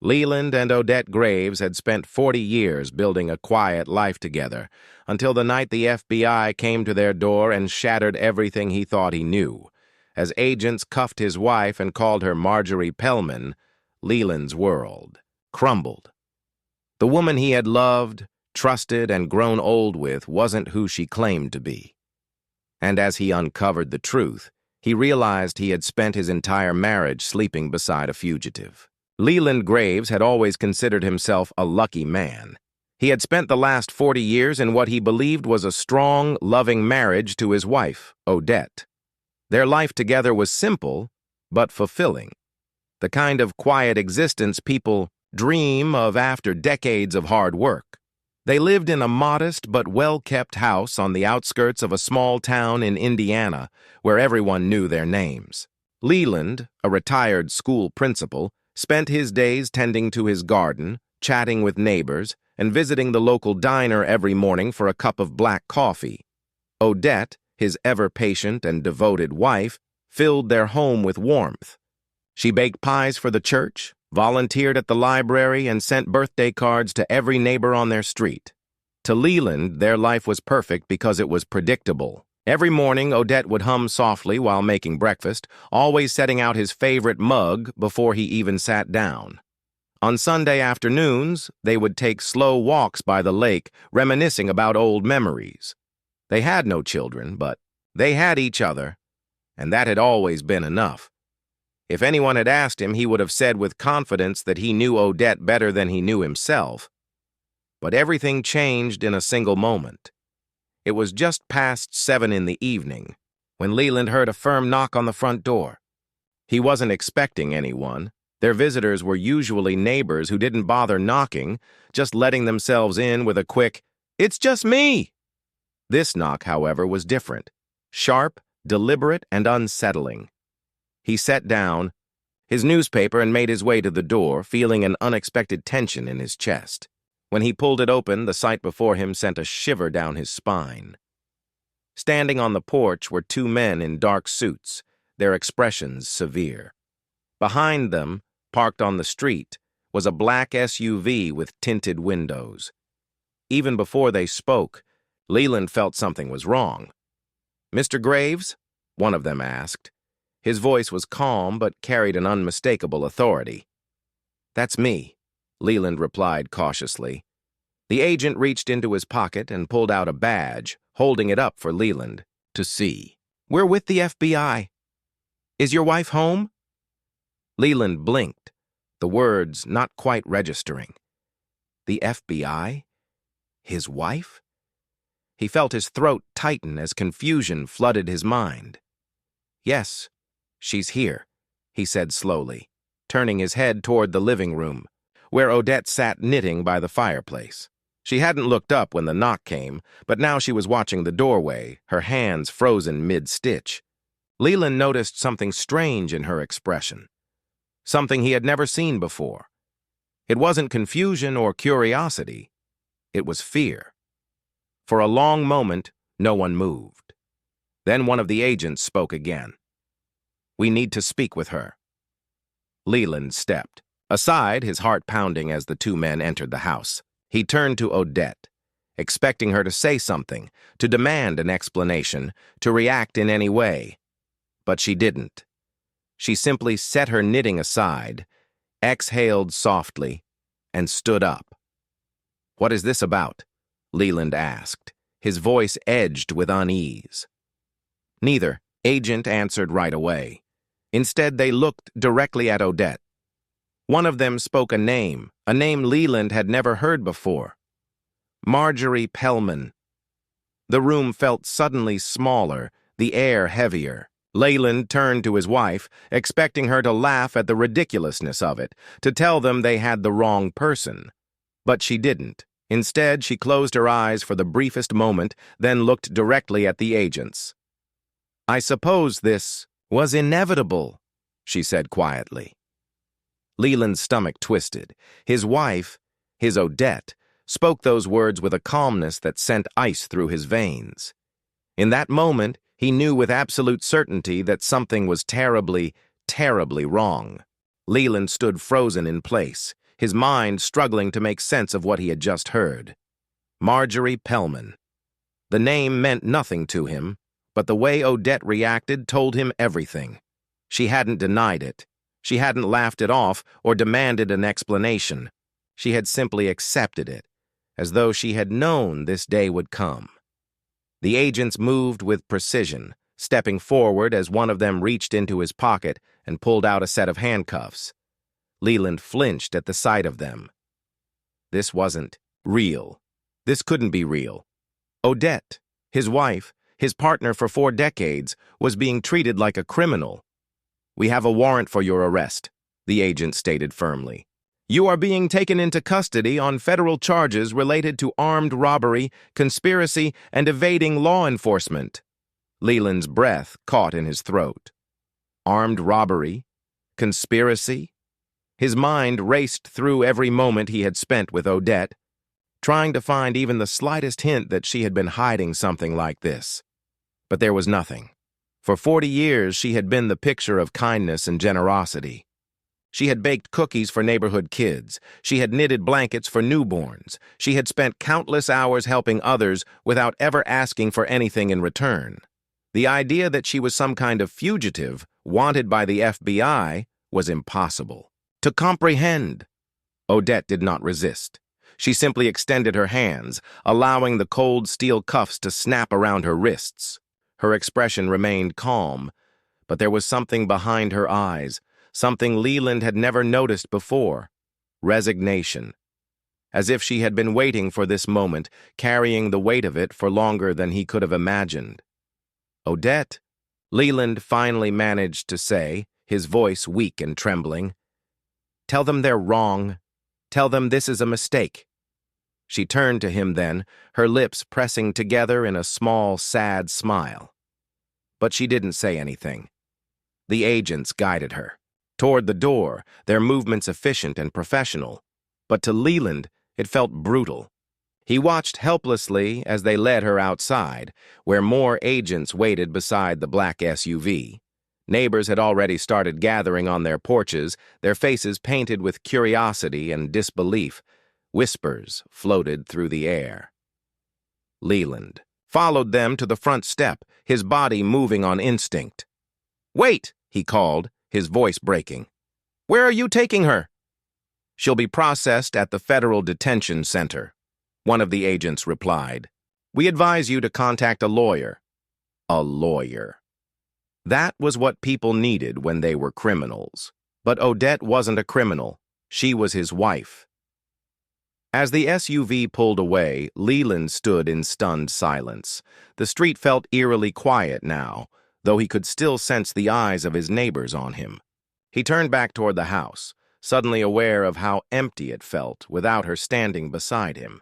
Leland and Odette Graves had spent 40 years building a quiet life together, until the night the FBI came to their door and shattered everything he thought he knew. As agents cuffed his wife and called her Marjorie Pellman, Leland's world crumbled. The woman he had loved, trusted, and grown old with wasn't who she claimed to be. And as he uncovered the truth, he realized he had spent his entire marriage sleeping beside a fugitive. Leland Graves had always considered himself a lucky man. He had spent the last 40 years in what he believed was a strong, loving marriage to his wife, Odette. Their life together was simple, but fulfilling. The kind of quiet existence people dream of after decades of hard work. They lived in a modest but well-kept house on the outskirts of a small town in Indiana where everyone knew their names. Leland, a retired school principal, spent his days tending to his garden, chatting with neighbors, and visiting the local diner every morning for a cup of black coffee. Odette, his ever-patient and devoted wife, filled their home with warmth. She baked pies for the church, volunteered at the library, and sent birthday cards to every neighbor on their street. To Leland, their life was perfect because it was predictable. Every morning, Odette would hum softly while making breakfast, always setting out his favorite mug before he even sat down. On Sunday afternoons, they would take slow walks by the lake, reminiscing about old memories. They had no children, but they had each other, and that had always been enough. If anyone had asked him, he would have said with confidence that he knew Odette better than he knew himself. But everything changed in a single moment. It was just past 7 in the evening when Leland heard a firm knock on the front door. He wasn't expecting anyone. Their visitors were usually neighbors who didn't bother knocking, just letting themselves in with a quick, "It's just me!" This knock, however, was different. Sharp, deliberate, and unsettling. He sat down, his newspaper, and made his way to the door, feeling an unexpected tension in his chest. When he pulled it open, the sight before him sent a shiver down his spine. Standing on the porch were 2 men in dark suits, their expressions severe. Behind them, parked on the street, was a black SUV with tinted windows. Even before they spoke, Leland felt something was wrong. "Mr. Graves?" one of them asked. His voice was calm but carried an unmistakable authority. "That's me," Leland replied cautiously. The agent reached into his pocket and pulled out a badge, holding it up for Leland to see. "We're with the FBI. Is your wife home?" Leland blinked, the words not quite registering. The FBI? His wife? He felt his throat tighten as confusion flooded his mind. "Yes, she's here," he said slowly, turning his head toward the living room, where Odette sat knitting by the fireplace. She hadn't looked up when the knock came, but now she was watching the doorway, her hands frozen mid-stitch. Leland noticed something strange in her expression, something he had never seen before. It wasn't confusion or curiosity. It was fear. For a long moment, no one moved. Then one of the agents spoke again. "We need to speak with her." Leland stepped aside, his heart pounding as the 2 men entered the house. He turned to Odette, expecting her to say something, to demand an explanation, to react in any way. But she didn't. She simply set her knitting aside, exhaled softly, and stood up. "What is this about?" Leland asked, his voice edged with unease. Neither agent answered right away. Instead, they looked directly at Odette. One of them spoke a name Leland had never heard before. Marjorie Pellman. The room felt suddenly smaller, the air heavier. Leland turned to his wife, expecting her to laugh at the ridiculousness of it, to tell them they had the wrong person. But she didn't. Instead, she closed her eyes for the briefest moment, then looked directly at the agents. "I suppose this was inevitable," she said quietly. Leland's stomach twisted. His wife, his Odette, spoke those words with a calmness that sent ice through his veins. In that moment, he knew with absolute certainty that something was terribly, terribly wrong. Leland stood frozen in place, his mind struggling to make sense of what he had just heard. Marjorie Pellman. The name meant nothing to him, but the way Odette reacted told him everything. She hadn't denied it. She hadn't laughed it off or demanded an explanation. She had simply accepted it, as though she had known this day would come. The agents moved with precision, stepping forward as one of them reached into his pocket and pulled out a set of handcuffs. Leland flinched at the sight of them. This wasn't real. This couldn't be real. Odette, his wife, his partner for 4 decades, was being treated like a criminal. "We have a warrant for your arrest," the agent stated firmly. "You are being taken into custody on federal charges related to armed robbery, conspiracy, and evading law enforcement." Leland's breath caught in his throat. Armed robbery? Conspiracy? His mind raced through every moment he had spent with Odette, trying to find even the slightest hint that she had been hiding something like this. But there was nothing. For 40 years, she had been the picture of kindness and generosity. She had baked cookies for neighborhood kids. She had knitted blankets for newborns. She had spent countless hours helping others without ever asking for anything in return. The idea that she was some kind of fugitive, wanted by the FBI, was impossible to comprehend. Odette did not resist. She simply extended her hands, allowing the cold steel cuffs to snap around her wrists. Her expression remained calm, but there was something behind her eyes, something Leland had never noticed before: resignation. As if she had been waiting for this moment, carrying the weight of it for longer than he could have imagined. "Odette," Leland finally managed to say, his voice weak and trembling. "Tell them they're wrong. Tell them this is a mistake." She turned to him then, her lips pressing together in a small, sad smile. But she didn't say anything. The agents guided her toward the door, their movements efficient and professional. But to Leland, it felt brutal. He watched helplessly as they led her outside, where more agents waited beside the black SUV. Neighbors had already started gathering on their porches, their faces painted with curiosity and disbelief. Whispers floated through the air. Leland followed them to the front step, his body moving on instinct. "Wait!" he called, his voice breaking. "Where are you taking her?" "She'll be processed at the Federal Detention Center," one of the agents replied. "We advise you to contact a lawyer." A lawyer. That was what people needed when they were criminals. But Odette wasn't a criminal. She was his wife. As the SUV pulled away, Leland stood in stunned silence. The street felt eerily quiet now, though he could still sense the eyes of his neighbors on him. He turned back toward the house, suddenly aware of how empty it felt without her standing beside him.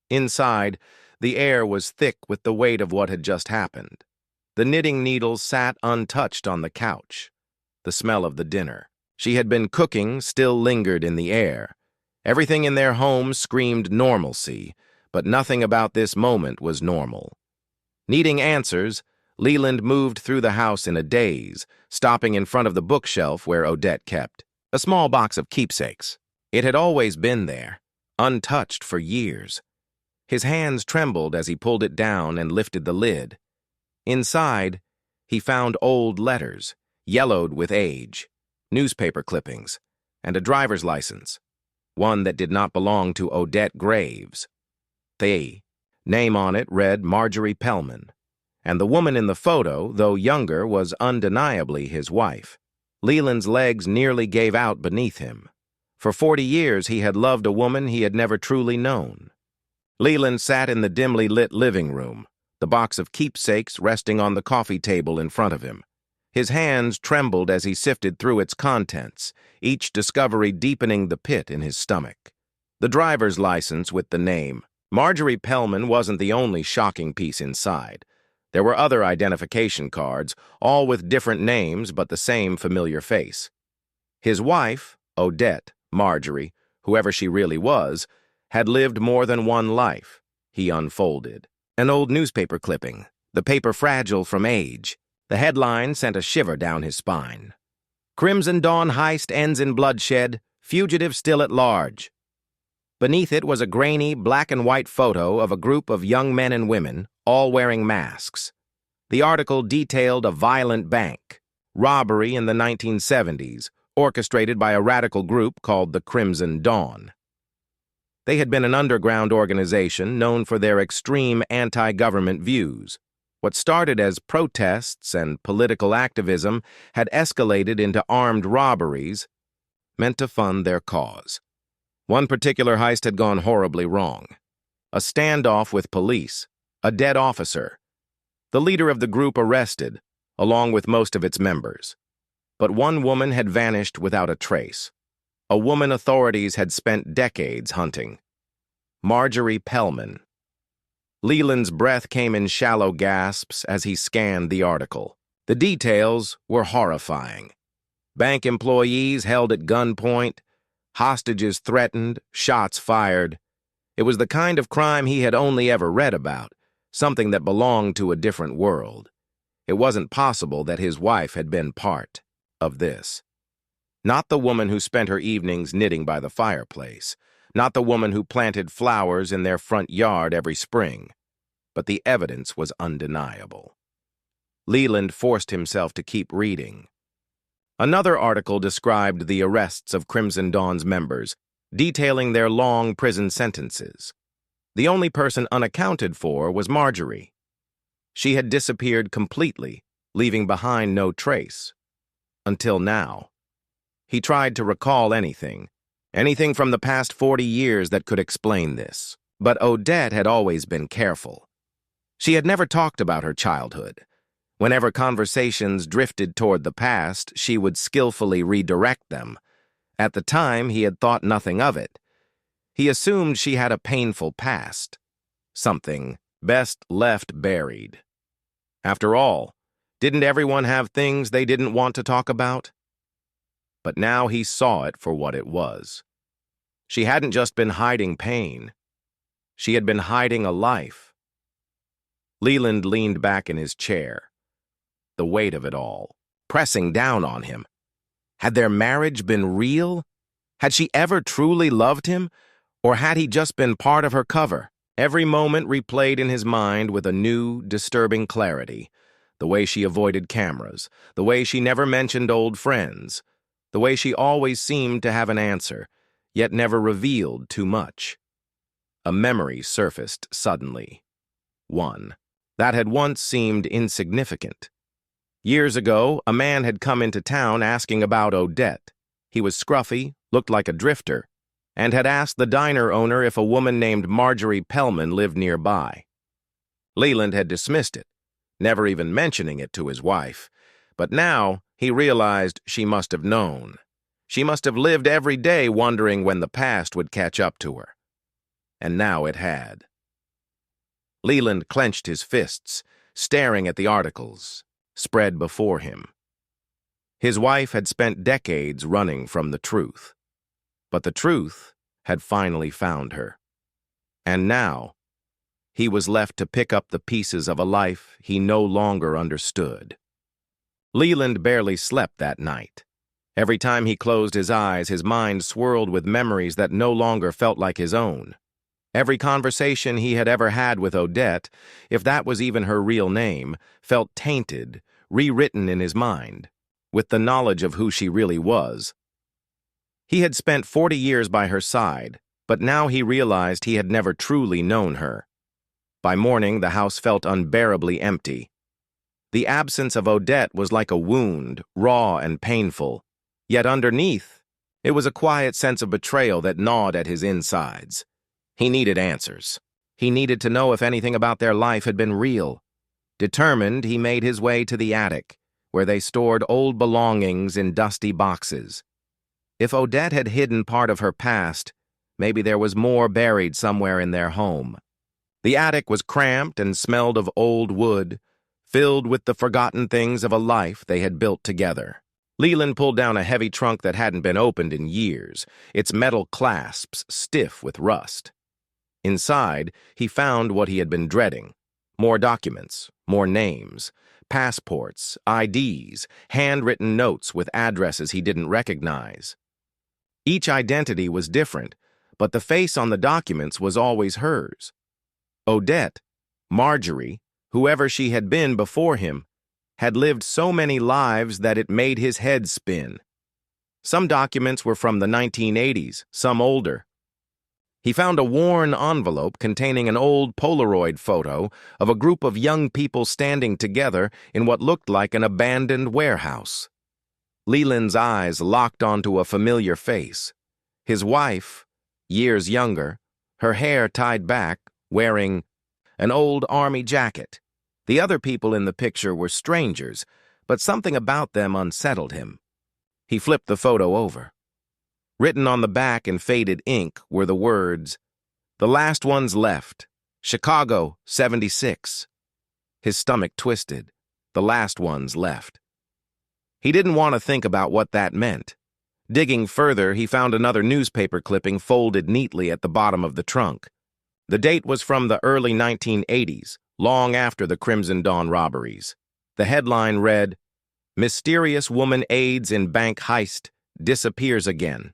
Inside, the air was thick with the weight of what had just happened. The knitting needles sat untouched on the couch. The smell of the dinner she had been cooking still lingered in the air. Everything in their home screamed normalcy, but nothing about this moment was normal. Needing answers, Leland moved through the house in a daze, stopping in front of the bookshelf where Odette kept a small box of keepsakes. It had always been there, untouched for years. His hands trembled as he pulled it down and lifted the lid. Inside, he found old letters, yellowed with age, newspaper clippings, and a driver's license. One that did not belong to Odette Graves. The name on it read Marjorie Pellman, and the woman in the photo, though younger, was undeniably his wife. Leland's legs nearly gave out beneath him. For 40 years he had loved a woman he had never truly known. Leland sat in the dimly lit living room, the box of keepsakes resting on the coffee table in front of him. His hands trembled as he sifted through its contents, each discovery deepening the pit in his stomach. The driver's license with the name Marjorie Pellman wasn't the only shocking piece inside. There were other identification cards, all with different names but the same familiar face. His wife, Odette, Marjorie, whoever she really was, had lived more than one life. He unfolded an old newspaper clipping, the paper fragile from age. The headline sent a shiver down his spine. "Crimson Dawn heist ends in bloodshed. Fugitive Still at Large. Beneath it was a grainy black and white photo of a group of young men and women, all wearing masks. The article detailed a violent bank robbery in the 1970s, orchestrated by a radical group called the Crimson Dawn. They had been an underground organization known for their extreme anti-government views. What started as protests and political activism had escalated into armed robberies meant to fund their cause. One particular heist had gone horribly wrong. A standoff with police, a dead officer. The leader of the group arrested, along with most of its members. But one woman had vanished without a trace. A woman authorities had spent decades hunting. Marjorie Pellman. Leland's breath came in shallow gasps as he scanned the article. The details were horrifying. Bank employees held at gunpoint, hostages threatened, shots fired. It was the kind of crime he had only ever read about, something that belonged to a different world. It wasn't possible that his wife had been part of this. Not the woman who spent her evenings knitting by the fireplace, not the woman who planted flowers in their front yard every spring, but the evidence was undeniable. Leland forced himself to keep reading. Another article described the arrests of Crimson Dawn's members, detailing their long prison sentences. The only person unaccounted for was Marjorie. She had disappeared completely, leaving behind no trace. Until now. He tried to recall anything from the past 40 years that could explain this. But Odette had always been careful. She had never talked about her childhood. Whenever conversations drifted toward the past, she would skillfully redirect them. At the time, he had thought nothing of it. He assumed she had a painful past, something best left buried. After all, didn't everyone have things they didn't want to talk about? But now he saw it for what it was. She hadn't just been hiding pain. She had been hiding a life. Leland leaned back in his chair, the weight of it all pressing down on him. Had their marriage been real? Had she ever truly loved him? Or had he just been part of her cover? Every moment replayed in his mind with a new, disturbing clarity. The way she avoided cameras, the way she never mentioned old friends, the way she always seemed to have an answer, yet never revealed too much. A memory surfaced suddenly. One that had once seemed insignificant. Years ago, a man had come into town asking about Odette. He was scruffy, looked like a drifter, and had asked the diner owner if a woman named Marjorie Pellman lived nearby. Leland had dismissed it, never even mentioning it to his wife. But now he realized she must have known. She must have lived every day wondering when the past would catch up to her. And now it had. Leland clenched his fists, staring at the articles spread before him. His wife had spent decades running from the truth. But the truth had finally found her. And now, he was left to pick up the pieces of a life he no longer understood. Leland barely slept that night. Every time he closed his eyes, his mind swirled with memories that no longer felt like his own. Every conversation he had ever had with Odette, if that was even her real name, felt tainted, rewritten in his mind, with the knowledge of who she really was. He had spent 40 years by her side, but now he realized he had never truly known her. By morning, the house felt unbearably empty. The absence of Odette was like a wound, raw and painful. Yet underneath, it was a quiet sense of betrayal that gnawed at his insides. He needed answers. He needed to know if anything about their life had been real. Determined, he made his way to the attic, where they stored old belongings in dusty boxes. If Odette had hidden part of her past, maybe there was more buried somewhere in their home. The attic was cramped and smelled of old wood, filled with the forgotten things of a life they had built together. Leland pulled down a heavy trunk that hadn't been opened in years, its metal clasps stiff with rust. Inside, he found what he had been dreading. More documents, more names, passports, IDs, handwritten notes with addresses he didn't recognize. Each identity was different, but the face on the documents was always hers. Odette, Marjorie, whoever she had been before him, had lived so many lives that it made his head spin. Some documents were from the 1980s, some older. He found a worn envelope containing an old Polaroid photo of a group of young people standing together in what looked like an abandoned warehouse. Leland's eyes locked onto a familiar face. His wife, years younger, her hair tied back, wearing an old army jacket. The other people in the picture were strangers, but something about them unsettled him. He flipped the photo over. Written on the back in faded ink were the words, "The last ones left, Chicago, 76. His stomach twisted. The last ones left. He didn't want to think about what that meant. Digging further, he found another newspaper clipping folded neatly at the bottom of the trunk. The date was from the early 1980s, long after the Crimson Dawn robberies. The headline read, "Mysterious Woman Aids in Bank Heist, Disappears Again."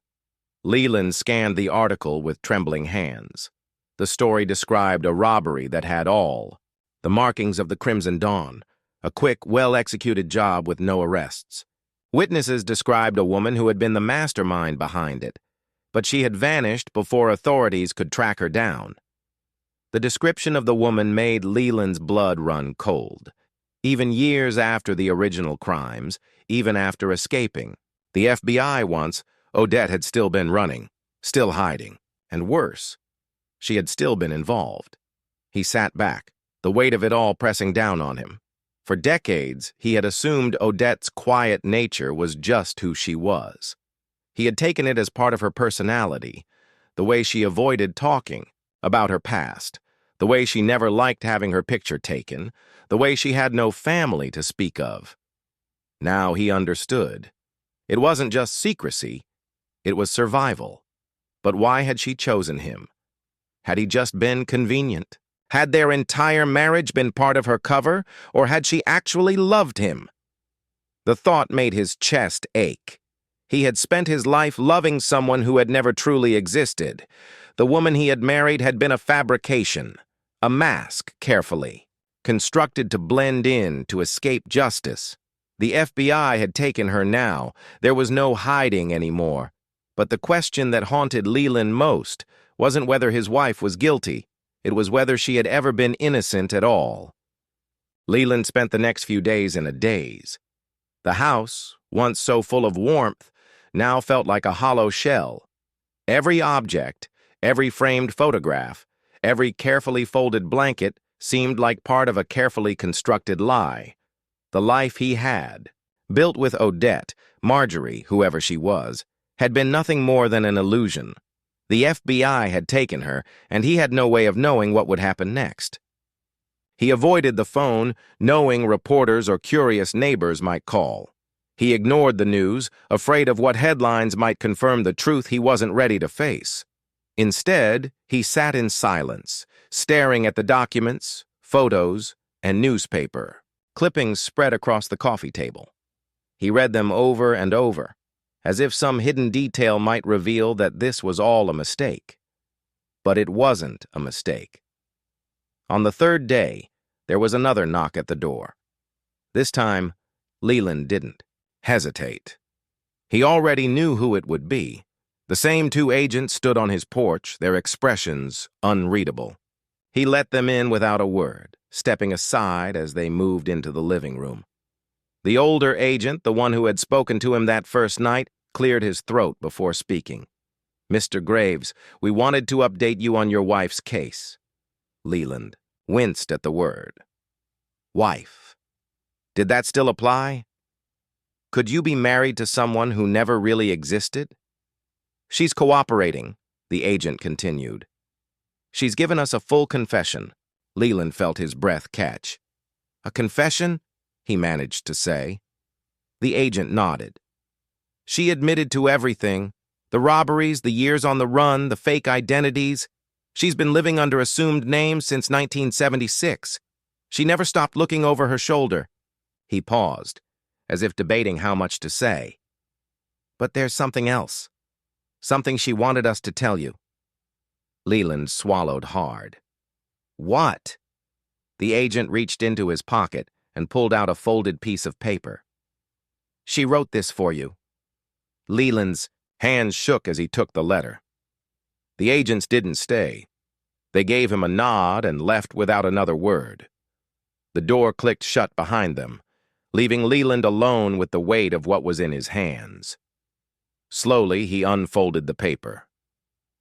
Leland scanned the article with trembling hands. The story described a robbery that had all the markings of the Crimson Dawn, a quick, well-executed job with no arrests. Witnesses described a woman who had been the mastermind behind it, but she had vanished before authorities could track her down. The description of the woman made Leland's blood run cold. Even years after the original crimes, even after escaping, the FBI once, Odette had still been running, still hiding, and worse, she had still been involved. He sat back, the weight of it all pressing down on him. For decades, he had assumed Odette's quiet nature was just who she was. He had taken it as part of her personality, the way she avoided talking about her past, the way she never liked having her picture taken, the way she had no family to speak of. Now he understood. It wasn't just secrecy, it was survival. But why had she chosen him? Had he just been convenient? Had their entire marriage been part of her cover, or had she actually loved him? The thought made his chest ache. He had spent his life loving someone who had never truly existed. The woman he had married had been a fabrication, a mask, carefully constructed to blend in, to escape justice. The FBI had taken her now. There was no hiding anymore. But the question that haunted Leland most wasn't whether his wife was guilty. It was whether she had ever been innocent at all. Leland spent the next few days in a daze. The house, once so full of warmth, now felt like a hollow shell. Every object, every framed photograph, every carefully folded blanket seemed like part of a carefully constructed lie. The life he had, built with Odette, Marjorie, whoever she was, had been nothing more than an illusion. The FBI had taken her, and he had no way of knowing what would happen next. He avoided the phone, knowing reporters or curious neighbors might call. He ignored the news, afraid of what headlines might confirm the truth he wasn't ready to face. Instead, he sat in silence, staring at the documents, photos, and newspaper. Clippings spread across the coffee table. He read them over and over, as if some hidden detail might reveal that this was all a mistake. But it wasn't a mistake. On the third day, there was another knock at the door. This time, Leland didn't hesitate. He already knew who it would be. The same two agents stood on his porch, their expressions unreadable. He let them in without a word, stepping aside as they moved into the living room. The older agent, the one who had spoken to him that first night, cleared his throat before speaking. "Mr. Graves, we wanted to update you on your wife's case." Leland winced at the word. Wife. Did that still apply? Could you be married to someone who never really existed? "She's cooperating," the agent continued. "She's given us a full confession." Leland felt his breath catch. "A confession?" he managed to say. The agent nodded. "She admitted to everything. The robberies, the years on the run, the fake identities. She's been living under assumed names since 1976. She never stopped looking over her shoulder." He paused, as if debating how much to say. "But there's something else." Something she wanted us to tell you. Leland swallowed hard. What? The agent reached into his pocket and pulled out a folded piece of paper. She wrote this for you. Leland's hands shook as he took the letter. The agents didn't stay. They gave him a nod and left without another word. The door clicked shut behind them, leaving Leland alone with the weight of what was in his hands. Slowly, he unfolded the paper.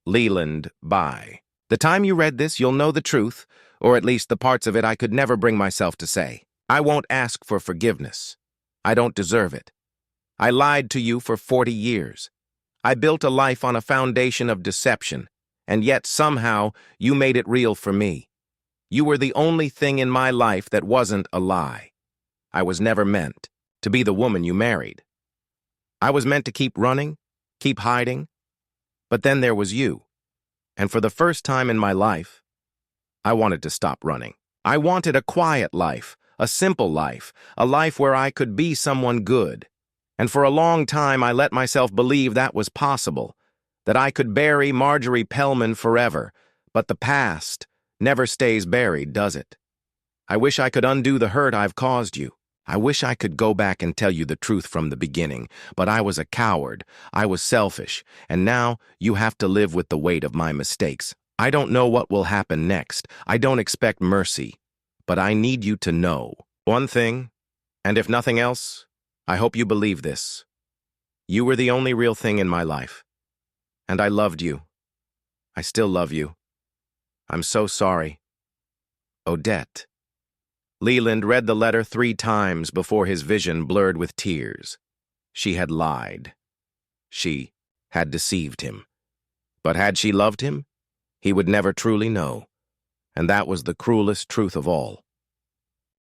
Leland, by the time you read this, you'll know the truth, or at least the parts of it I could never bring myself to say. I won't ask for forgiveness. I don't deserve it. I lied to you for 40 years. I built a life on a foundation of deception, and yet somehow you made it real for me. You were the only thing in my life that wasn't a lie. I was never meant to be the woman you married. I was meant to keep running, keep hiding, but then there was you. And for the first time in my life, I wanted to stop running. I wanted a quiet life, a simple life, a life where I could be someone good. And for a long time, I let myself believe that was possible, that I could bury Marjorie Pellman forever. But the past never stays buried, does it? I wish I could undo the hurt I've caused you. I wish I could go back and tell you the truth from the beginning, but I was a coward, I was selfish, and now you have to live with the weight of my mistakes. I don't know what will happen next. I don't expect mercy, but I need you to know one thing, and if nothing else, I hope you believe this. You were the only real thing in my life, and I loved you. I still love you. I'm so sorry. Odette. Leland read the letter 3 times before his vision blurred with tears. She had lied. She had deceived him. But had she loved him? He would never truly know. And that was the cruelest truth of all.